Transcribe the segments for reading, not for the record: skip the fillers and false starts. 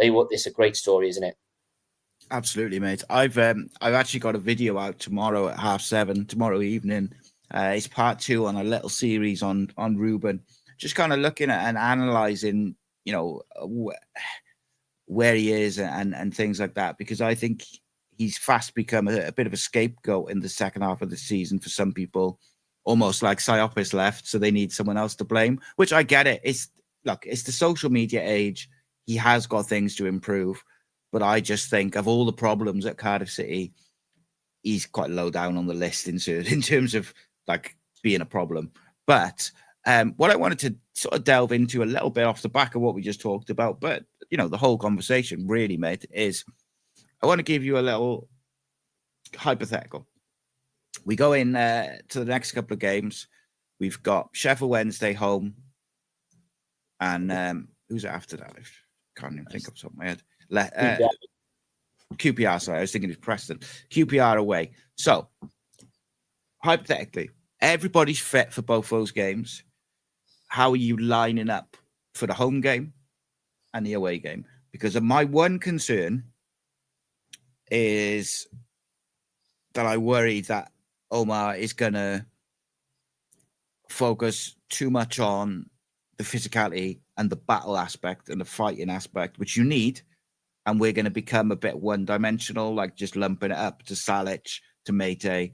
It's a great story, isn't it? Absolutely, mate. I've actually got a video out tomorrow at 7:30 tomorrow evening. It's part 2 on a little series on Ruben, just kind of looking at and analysing, where he is and things like that, because I think he's fast become a bit of a scapegoat in the second half of the season for some people, almost like Siopis left, so they need someone else to blame, which I get it. It's the social media age. He has got things to improve, but I just think of all the problems at Cardiff City, he's quite low down on the list in terms of like being a problem. But what I wanted to sort of delve into a little bit off the back of what we just talked about, but the whole conversation really, mate, is I want to give you a little hypothetical. We go in to the next couple of games. We've got Sheffield Wednesday home, and who's after that? I can't even think of something in my head. QPR, sorry, I was thinking it's Preston. QPR away. So, hypothetically, everybody's fit for both those games. How are you lining up for the home game and the away game? Because my one concern is that I worry that Omar is going to focus too much on the physicality and the battle aspect and the fighting aspect, which you need. And we're going to become a bit one-dimensional, like just lumping it up to Salic, to Mate.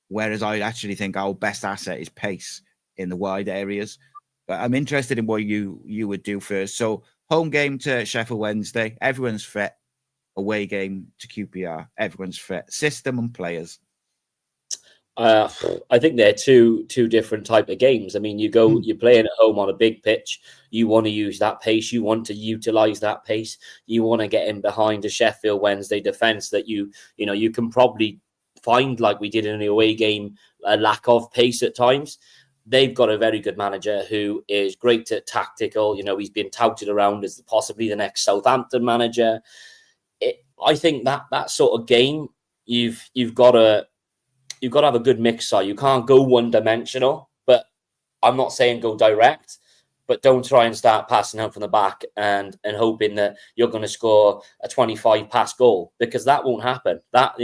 Whereas I actually think our best asset is pace in the wide areas. But I'm interested in what you would do first. So home game to Sheffield Wednesday, everyone's fit. Away game to QPR, everyone's fit. System and players. I think they're two different type of games. I mean, you're playing at home on a big pitch. You want to use that pace. You want to utilize that pace. You want to get in behind a Sheffield Wednesday defense that you can probably find, like we did in the away game, a lack of pace at times. They've got a very good manager who is great at tactical. He's been touted around as possibly the next Southampton manager. I think that sort of game, you've got to have a good mixer. You can't go one-dimensional, but I'm not saying go direct, but don't try and start passing out from the back and hoping that you're going to score a 25-pass goal, because that won't happen. That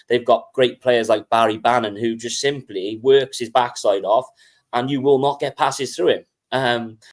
they've got great players like Barry Bannon who just simply works his backside off, and you will not get passes through him.